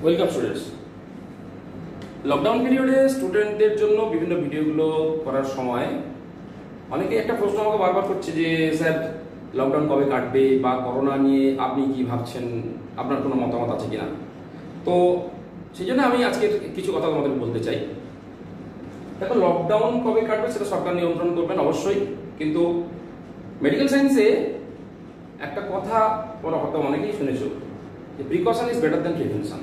Welcome students. Lockdown পিরিয়ডে স্টুডেন্টদের জন্য বিভিন্ন ভিডিওগুলো করার সময় অনেকে একটা প্রশ্ন আমাকে বারবার করছে যে স্যার লকডাউন কবে কাটবে বা করোনা নিয়ে আপনি কি ভাবছেন, আপনার কোনো মতামত আছে কিনা। তো সেই জন্য আমি আজকে কিছু কথা তোমাদের বলতে চাই। দেখো, লকডাউন কবে কাটবে সেটা সরকার নিয়ন্ত্রণ করবেন অবশ্যই, কিন্তু মেডিকেল সায়েন্সে একটা কথা তোমরা হয়তো অনেকেই শুনেছো যে precaution is better than prevention.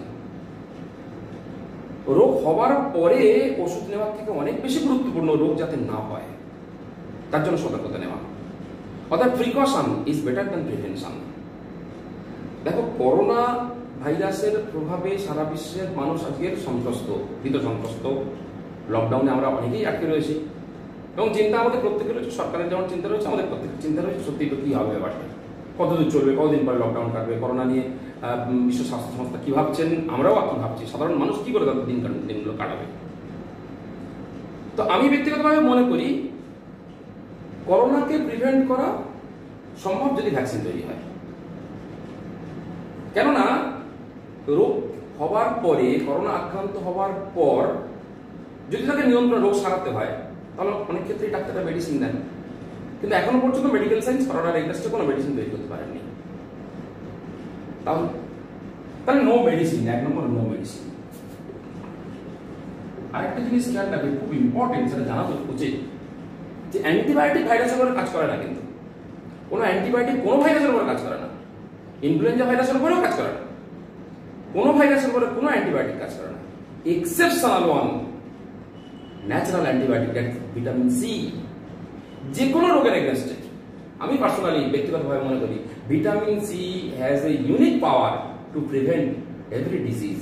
রোগ হবার পরে ওষুধ নেওয়ার থেকে অনেক বেশি গুরুত্বপূর্ণ রোগ যাতে না হয় তার জন্য সতর্কতা নেওয়া, অর্থাৎ precaution is better than prevention. দেখো, করোনা ভাইরাসের প্রভাবে সারা বিশ্বের মানুষ আজকের সন্ত্রস্ত, ভীত সন্ত্রস্ত। লকডাউনে আমরা অনেকেই আটকে রয়েছি এবং চিন্তা আমাদের প্রত্যেকের রয়েছে। সরকারের যেমন চিন্তা রয়েছে, আমাদের প্রত্যেকের চিন্তা রয়েছে সত্যি তো কি হবে ব্যাপারটা, কতদিন চলবে, কতদিন পরে লকডাউন কাটবে, করোনা নিয়ে বিশ্ব স্বাস্থ্য সংস্থা কি ভাবছেন, আমরাও কি ভাবছি, সাধারণ মানুষ কি করে তাদের দিনগুলো কাটাবে। তো আমি ব্যক্তিগতভাবে মনে করি করোনাকে প্রিভেন্ট করা সম্ভব যদি ভ্যাকসিন তৈরি হয়। কেননা রোগ হবার পরে, করোনা আক্রান্ত হবার পর যদি তাকে নিয়ন্ত্রণ, রোগ সারাতে হয়, তাহলে অনেক ক্ষেত্রে ডাক্তাররা মেডিসিন দেন, কিন্তু এখনো পর্যন্ত মেডিকেল সায়েন্স করোনার এগেইনস্টে কোনো মেডিসিন তৈরি করতে পারেননি। তাহলে নো মেডিসিন, এক নম্বর নো মেডিসিন। আরেকটা জিনিস খেয়াল রাখবে, খুব ইম্পর্টেন্ট, সেটা জানা তো উচিত, যে অ্যান্টিবায়োটিক ভাইরাসের উপরে কাজ করে না, কিন্তু কোনো অ্যান্টিবায়োটিক কোনো ভাইরাসের উপরে কাজ করে না। ইনফ্লুয়েঞ্জা ভাইরাসের উপরেও কাজ করে না, কোনো ভাইরাসের উপরে কোনো অ্যান্টিবায়োটিক কাজ করে না, exceptional one natural antibiotic, vitamin C. যে কোনো রোগের এগেইনস্টে আমি পার্সোনালি ব্যক্তিগতভাবে মনে করি vitamin C has a unique power to prevent every disease.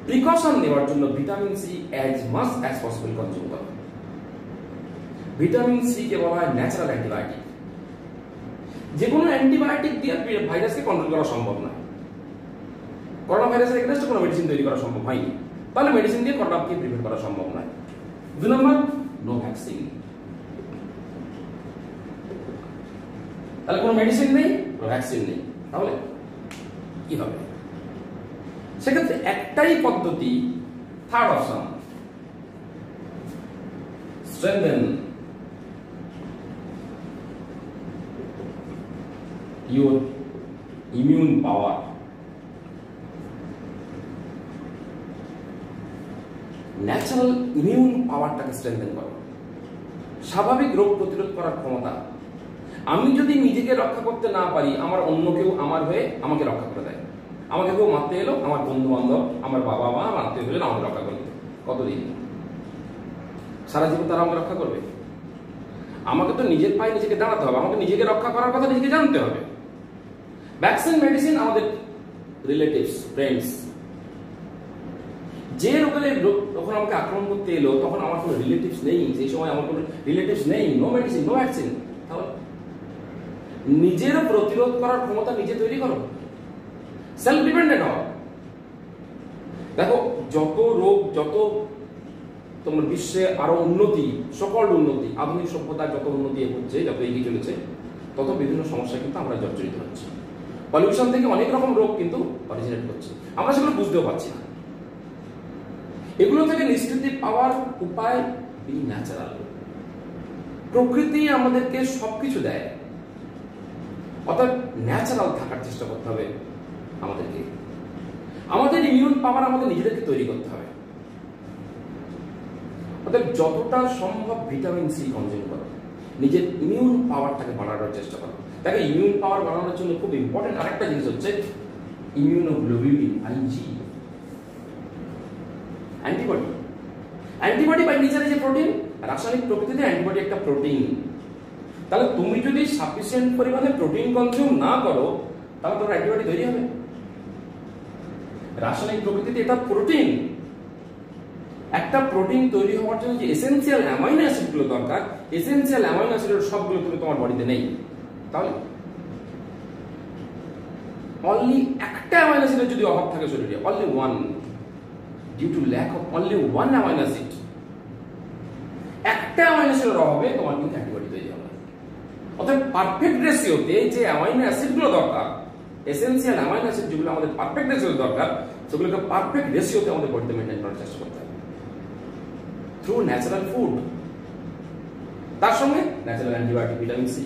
Precaution নেওয়ার জন্য vitamin C as much as possible consume করো। ভিটামিন সি কে বলা হয় ন্যাচারাল অ্যান্টিবায়োটিক। যে কোনো অ্যান্টিবায়োটিক দিয়ে ভাইরাসকে কন্ট্রোল করা সম্ভব নয়। করোনা ভাইরাসের এগেইনস্টে কোনো মেডিসিন তৈরি করা সম্ভব হয়নি, তাহলে মেডিসিন দিয়ে করোনাকে প্রিভেন্ট করা সম্ভব নয়। 2 নম্বর, নো ভ্যাকসিন। তাহলে কোনো মেডিসিন নেই, ভ্যাকসিন নেই, তাহলে কি হবে? সেক্ষেত্রে একটাই পদ্ধতি, third option, strengthen your immune power. Natural immune পাওয়ারটাকে স্ট্রেংথেন করো, স্বাভাবিক রোগ প্রতিরোধ করার ক্ষমতা। আমি যদি নিজেকে রক্ষা করতে না পারি, আমার অন্য কেউ আমার হয়ে আমাকে রক্ষা করে দেয়। আমাকে কেউ মারতে এলো, আমার বন্ধু বান্ধব, আমার বাবা মা, আমার আত্মীয় স্বজন আমাকে রক্ষা করবে। কতদিন? সারা জীবন তারা আমাকে রক্ষা করবে? আমাকে তো নিজের পায়ে নিজেকে দাঁড়াতে হবে, আমাকে নিজেকে রক্ষা করার কথা নিজেকে জানতে হবে। ভ্যাকসিন, মেডিসিন আমাদের রিলেটিভস, ফ্রেন্ডস। যে রোগের যখন আমাকে আক্রমণ করতে এলো তখন আমার কোনো রিলেটিভস নেই, সেই সময় আমার কোনো রিলেটিভস নেই, নো মেডিসিন, নো ভ্যাকসিন। তাহলে নিজের প্রতিরোধ করার ক্ষমতা নিজে তৈরি করো, সেলফ ডিপেন্ডেন্ট হও। দেখো, যত রোগ, যত তোমার বিশ্বে আরো উন্নতি, সকল উন্নতি, আধুনিক সভ্যতার যত উন্নতি হচ্ছে, যত এগিয়ে চলেছে, তত বিভিন্ন সমস্যা কিন্তু আমরা জর্জরিত হচ্ছে। পলিউশন থেকে অনেক রকম রোগ কিন্তু অরিজিনেট করছে, আমরা সেগুলো বুঝতেও পারছি না। এগুলো থেকে নিষ্কৃতি পাওয়ার উপায় বি ন্যাচারাল। প্রকৃতি আমাদেরকে সবকিছু দেয়, অর্থাৎ ন্যাচারাল থাকার চেষ্টা করতে হবে আমাদেরকে। আমাদের ইমিউন পাওয়ার আমাদের নিজেদেরকে তৈরি করতে হবে, অর্থাৎ যতটা সম্ভব ভিটামিন সি কনজিউম করো, নিজের ইমিউন পাওয়ারটাকে বাড়ানোর চেষ্টা করো। তাকে ইমিউন পাওয়ার বাড়ানোর জন্য খুব ইম্পর্টেন্ট আরেকটা জিনিস হচ্ছে immunoglobulin, IG. Antibody, antibody by নেচারে যে প্রোটিন, রাসায়নিক প্রকৃতিতে অ্যান্টিবডি একটা প্রোটিন। তাহলে তুমি যদি সাফিসিয়েন্ট পরিমাণে প্রোটিন কনজিউম না করো, তাহলে তোমার অ্যান্টিবডি তৈরি হবে। রাসায়নিক প্রকৃতিতে এটা প্রোটিন। একটা প্রোটিন তৈরি হওয়ার জন্য যে এসেনশিয়াল অ্যামাইনো অ্যাসিড গুলো দরকার, এসেনশিয়াল অ্যামাইনো অ্যাসিডের সবগুলো তুমি তোমার বডিতে নেই। তাহলে অনলি একটা অ্যামাইনো অ্যাসিডের যদি অভাব থাকে শরীরে, only one, due to lack of only one amino acid, একটা অ্যামাইনো অ্যাসিডের অভাবে তোমার কিন্তু অ্যান্টিবডি তৈরি হবে। অর্থাৎ পারফেক্ট রেশিওতে যে অ্যামাইনো অ্যাসিড গুলো দরকার, এসেনশিয়াল অ্যামাইনো অ্যাসিড যেগুলো আমাদের পারফেক্ট রেশিও দরকার, সেগুলোকে পারফেক্ট রেশিওতে আমাদের বডিতে মেনটেন করার চেষ্টা করতে হবে থ্রু ন্যাচারাল ফুড, তার সঙ্গে ন্যাচারাল অ্যান্টিবায়োটিক ভিটামিন সি।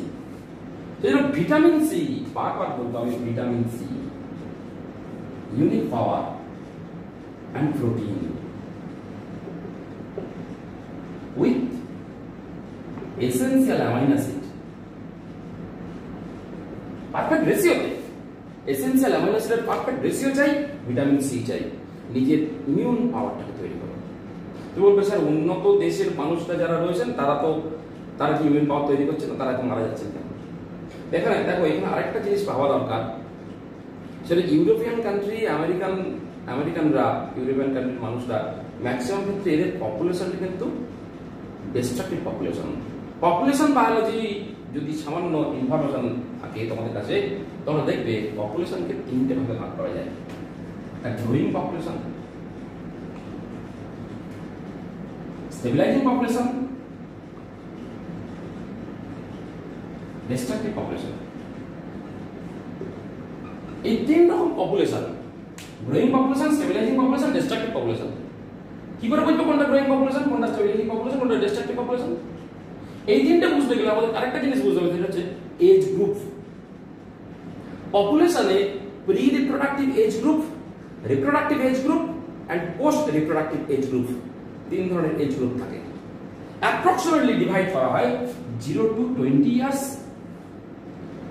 সেই জন্য ভিটামিন সি, বারবার বলবো আমি, vitamin C, unique power and protein with essential amino acid perfect রেশিওতে। এসেনশিয়াল অ্যামাইনো অ্যাসিডের পারফেক্ট রেশিও চাই, ভিটামিন সি চাই নিজের ইমিউন পাওয়ারটাকে তৈরি করো। তো বলবে স্যার উন্নত দেশের মানুষরা যারা রয়েছেন তারা কি ইমিউন পাওয়ার তৈরি করছে না, তারা এখন মারা যাচ্ছেন কেন? দেখো এখানে আরেকটা জিনিস ভাবা দরকার, সেটা ইউরোপিয়ান কান্ট্রি, আমেরিকানরা, ইউরোপিয়ান কান্ট্রির মানুষরা ম্যাক্সিমাম ক্ষেত্রে এদের পপুলেশনটা কিন্তু ডিস্ট্রাকটিভ পপুলেশন বায়োলজি যদি সামান্য ইনফরমেশন থাকে তোমাদের কাছে, তোমরা দেখবে পপুলেশনকে তিনটে ভাগে ভাগ করা যায়। Growing population, stabilising population, destructive population. এই তিন রকম population, growing population, stabilising population, destructive population. কি করে বলবো কোনটা গ্রোয়িং পপুলেশন, কোনটা স্টেবিলাইজিং পপুলেশন, কোনটা ডিস্ট্রাকটিভ পপুলেশন? এই তিনটা বুঝতে গেলে আমাদের আরেকটা জিনিস বুঝতে হবে, সেটা হচ্ছে এজ গ্রুপ। পপুলেশনে pre reproductive age group, reproductive age group and post reproductive age group, তিন ধরনের এজ গ্রুপ থাকে। অ্যাপ্রক্সিমেটলি ডিভাইড করা হয় 0 to 20 years,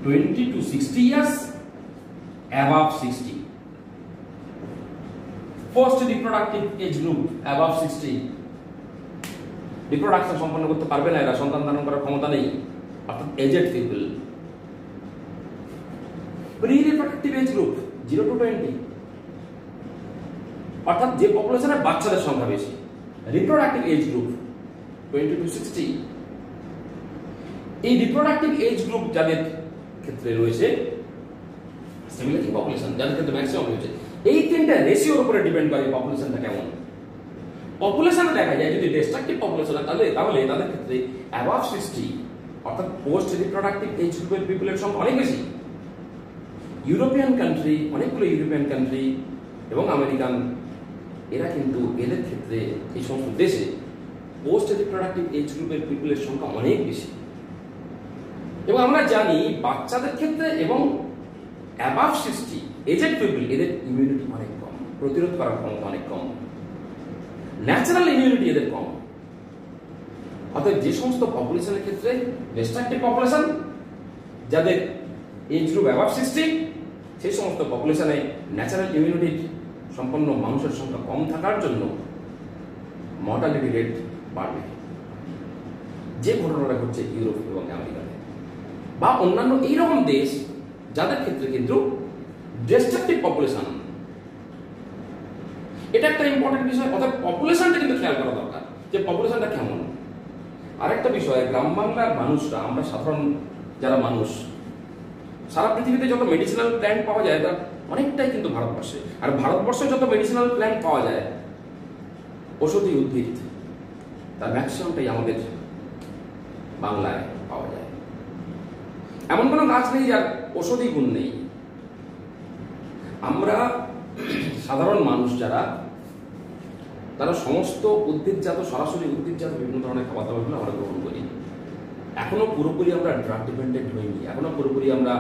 20 to 60 years, above 60। Post reproductive age group above 60, reproduction সম্পন্ন করতে পারবে না, এরা সন্তান ধারণ করার ক্ষমতা নেই, অর্থাৎ aged people. Pre reproductive age group 0 to 20, অর্থাৎ যে পপুলেশনের বাচ্চাদের সংখ্যা বেশি। Reproductive age group 20 to 60। এই রিপ্রোডাক্টিভ এজ গ্রুপ যাদের ক্ষেত্রে রয়েছে, স্টেবিলাইজিং পপুলেশন যাদের ক্ষেত্রে ম্যাক্সিমাম রয়েছে, এই তিনটা রেশিওর উপরে ডিপেন্ড করে পপুলেশনটা কেমন। পপুলেশনে দেখা যায় যদি ডিস্ট্রাকটিভ পপুলেশন হয় তাহলে তাদের ক্ষেত্রে অ্যাবাভ 60, অর্থাৎ পোস্ট রিপ্রোডাক্টিভ এজ গ্রুপের পিপলের সংখ্যা অনেক বেশি। ইউরোপিয়ান কান্ট্রি, অনেকগুলো ইউরোপিয়ান কান্ট্রি এবং আমেরিকান, এরা কিন্তু এদের ক্ষেত্রে এই সমস্ত দেশে পোস্ট রিপ্রোডাক্টিভ এজ গ্রুপের পিপলের সংখ্যা অনেক বেশি। এবং আমরা জানি বাচ্চাদের ক্ষেত্রে এবং অ্যাবাভ 60 এজেড পিপল, এদের ইমিউনিটি অনেক কম, প্রতিরোধ করার ক্ষমতা অনেক কম, ন্যাচারাল ইমিউনিটি এদের কম। অর্থাৎ যে সমস্ত পপুলেশনের ক্ষেত্রে ডিস্ট্রাকটিভ পপুলেশন যাদের এজ গ্রুপ অ্যাবাভ 60, সেই সমস্ত পপুলেশনে ন্যাচারাল ইমিউনিটির সম্পন্ন মানুষের সংখ্যা কম থাকার জন্য মর্টালিটি রেট বাড়বে। যে ঘটনাটা ঘটছে ইউরোপ এবং আমেরিকাতে বা অন্যান্য এইরকম দেশ যাদের ক্ষেত্রে কিন্তু ডিস্ট্রাকটিভ পপুলেশন, এটা একটা ইম্পর্টেন্ট বিষয়। অর্থাৎ পপুলেশনটা কিন্তু খেয়াল করা দরকার যে পপুলেশনটা কেমন। আরেকটা বিষয়, গ্রাম বাংলার মানুষরা, আমরা সাধারণ যারা মানুষ, সারা পৃথিবীতে যত মেডিসিনাল প্ল্যান্ট পাওয়া যায় তার অনেকটাই কিন্তু ভারতবর্ষে। আর ভারতবর্ষে যত মেডিসিনাল প্ল্যান্ট পাওয়া যায়, ঔষধি উদ্ভিদ, তার ম্যাক্সিমামটাই আমাদের বাংলায় পাওয়া যায়। এমন কোনো গাছ নেই যার ঔষধি গুণ নেই। আমরা সাধারণ মানুষ যারা, তারা সমস্ত উদ্ভিদজাত, সরাসরি উদ্ভিদজাত বিভিন্ন ধরনের খাবার দাবারগুলো আমরা গ্রহণ করি। এখনো পুরোপুরি আমরা ড্রাগ ডিপেন্ডেন্ট হইনি, এখনো পুরোপুরি আমরা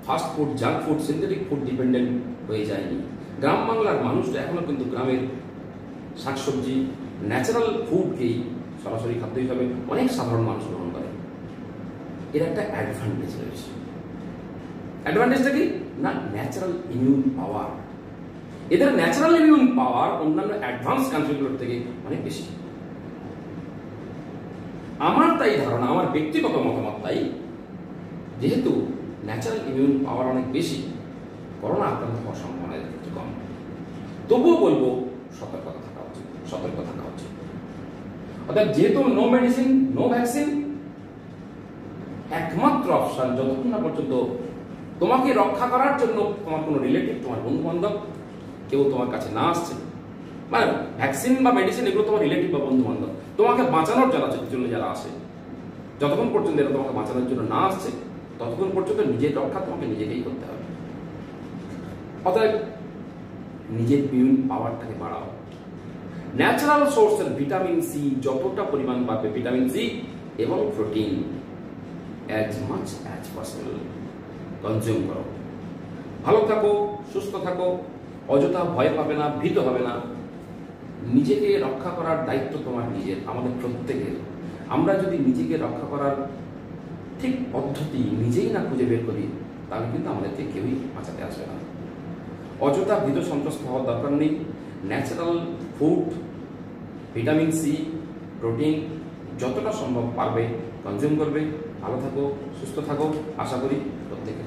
fast food, junk food, synthetic food dependent হয়ে যায়নি। গ্রাম বাংলার মানুষরা এখনো কিন্তু গ্রামের শাকসবজি, ন্যাচারাল ফুডকেই সরাসরি খাদ্য হিসাবে অনেক সাধারণ মানুষ গ্রহণ করে। এর একটা অ্যাডভান্টেজ রয়েছে। অ্যাডভান্টেজটা কি না, ন্যাচারাল ইমিউন পাওয়ার। এদের ন্যাচারাল ইমিউন পাওয়ার অন্যান্য অ্যাডভান্স কান্ট্রিগুলোর থেকে অনেক বেশি। আমার তাই ধারণা, আমার ব্যক্তিগত মতামত তাই, যেহেতু ন্যাচারাল ইমিউন পাওয়ার অনেক বেশি, করোনা আক্রান্ত হওয়ার সম্ভাবনা একটু কম। তবুও বলবো সতর্কতা থাকা উচিত, সতর্ক থাকা উচিত। অর্থাৎ যেহেতু নো মেডিসিন, নো ভ্যাকসিন, একমাত্র অপশন যতক্ষণ না পর্যন্ত তোমাকে রক্ষা করার জন্য তোমার কোনো রিলেটিভ, তোমার বন্ধু বান্ধব কেউ তোমার কাছে না আসছে, মানে ভ্যাকসিন বা মেডিসিন এগুলো তোমার রিলেটিভ বা বন্ধু বান্ধব তোমাকে বাঁচানোর জন্য যারা আসে, যতক্ষণ পর্যন্ত এরা তোমাকে বাঁচানোর জন্য না আসছে ততক্ষণ পর্যন্ত নিজের রক্ষা তোমাকে নিজেকেই করতে হবে। অতএব নিজের ইমিউন পাওয়ারটাকে বাড়াও। ন্যাচারাল সোর্সের ভিটামিন সি যতটা পরিমাণ পাবে, ভিটামিন সি এবং protein as much as possible consume করো। ভালো থাকো, সুস্থ থাকো, অযথা ভয় পাবে না, ভীত হবে না। নিজেকে রক্ষা করার দায়িত্ব তোমার নিজের, আমাদের প্রত্যেকের। আমরা যদি নিজেকে রক্ষা করার ঠিক পদ্ধতি নিজেই না খুঁজে বের করি, তাহলে কিন্তু আমাদেরকে কেউই বাঁচাতে আসবে না। অযথা ভীত সন্ত্রস্ত হওয়ার দরকার নেই। Natural food, vitamin C, protein যতটা সম্ভব পারবে কনজিউম করবে। ভালো থাকো, সুস্থ থাকো, আশা করি প্রত্যেকে।